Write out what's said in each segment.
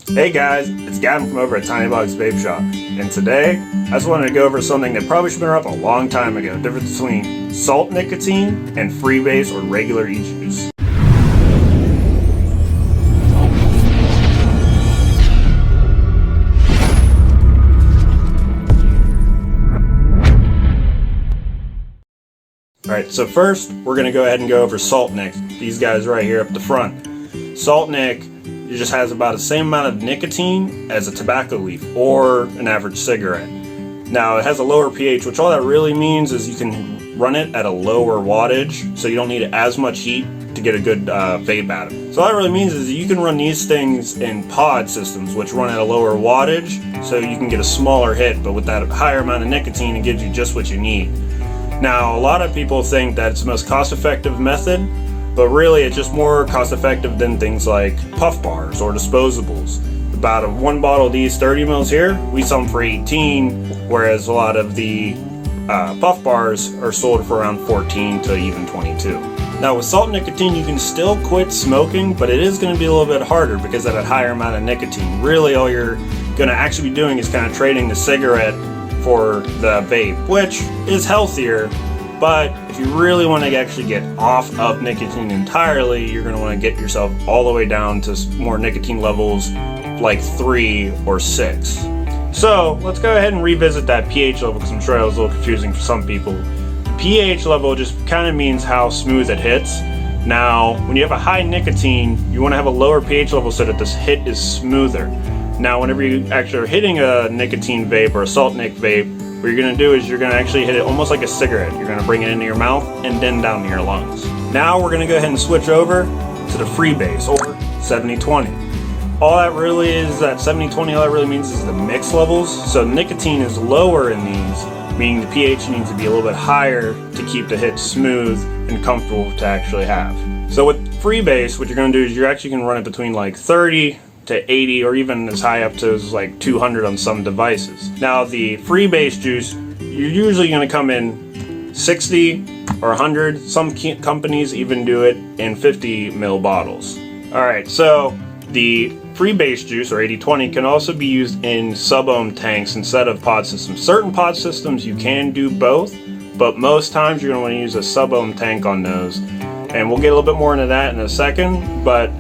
Hey guys, it's Gavin from over at Tiny Box Vape Shop, and today I just wanted to go over something that probably should have been around a long time ago, the difference between salt nicotine and freebase or regular ejuice. Alright, so first we're going to go ahead and go over salt nic, these guys right here up the front. Salt nic, it just has about the same amount of nicotine as a tobacco leaf or an average cigarette. Now it has a lower pH, which all that really means is you can run it at a lower wattage, so you don't need as much heat to get a good vape out of it. So all that really means is you can run these things in pod systems, which run at a lower wattage, so you can get a smaller hit, but with that higher amount of nicotine, it gives you just what you need. Now, a lot of people think that it's the most cost-effective method, but really it's just more cost-effective than things like puff bars or disposables. About one bottle of these 30 mils here, we sell them for 18, whereas a lot of the puff bars are sold for around 14 to even 22. Now with salt nicotine, you can still quit smoking, but it is going to be a little bit harder because of that higher amount of nicotine. Really all you're going to actually be doing is kind of trading the cigarette for the vape, which is healthier, but if you really want to actually get off of nicotine entirely, you're going to want to get yourself all the way down to more nicotine levels like 3 or 6. So let's go ahead and revisit that pH level, because I'm sure that was a little confusing for some people. The pH level just kind of means how smooth it hits. Now when you have a high nicotine, you want to have a lower pH level so that this hit is smoother. Now whenever you actually are hitting a nicotine vape or a salt nic vape, what you're going to do is you're going to actually hit it almost like a cigarette. You're going to bring it into your mouth and then down to your lungs. Now we're going to go ahead and switch over to the freebase or 70-20. All that really is, that 70-20, all that really means is the mix levels. So nicotine is lower in these, meaning the pH needs to be a little bit higher to keep the hit smooth and comfortable to actually have. So with freebase, what you're going to do is you're actually going to run it between like 30 to 80 or even as high up to like 200 on some devices. Now the freebase juice, you're usually going to come in 60 or 100. Some companies even do it in 50 ml bottles. Alright, so the freebase juice or 80-20 can also be used in sub-ohm tanks instead of pod systems. Certain pod systems you can do both, but most times you're going to want to use a sub-ohm tank on those. And we'll get a little bit more into that in a second, but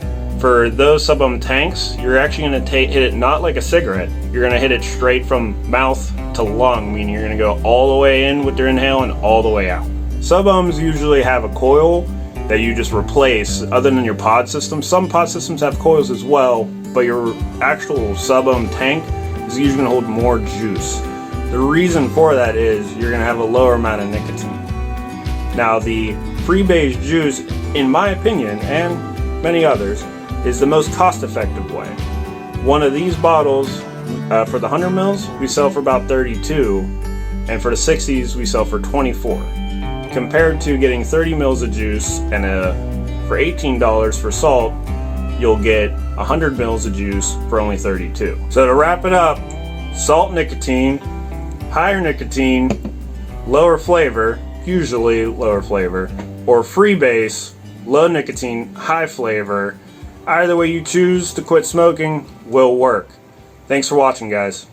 for those sub-ohm tanks, you're actually going to hit it not like a cigarette. You're going to hit it straight from mouth to lung, meaning you're going to go all the way in with your inhale and all the way out. Sub-ohms usually have a coil that you just replace other than your pod system. Some pod systems have coils as well, but your actual sub-ohm tank is usually going to hold more juice. The reason for that is you're going to have a lower amount of nicotine. Now the freebase juice, in my opinion, and many others, is the most cost-effective way. One of these bottles, for the 100 mils, we sell for about 32, and for the 60s, we sell for 24. Compared to getting 30 mils of juice and for $18 for salt, you'll get 100 mils of juice for only 32. So to wrap it up, salt nicotine, higher nicotine, lower flavor, usually lower flavor, or freebase, low nicotine, high flavor. Either way you choose to quit smoking will work. Thanks for watching, guys.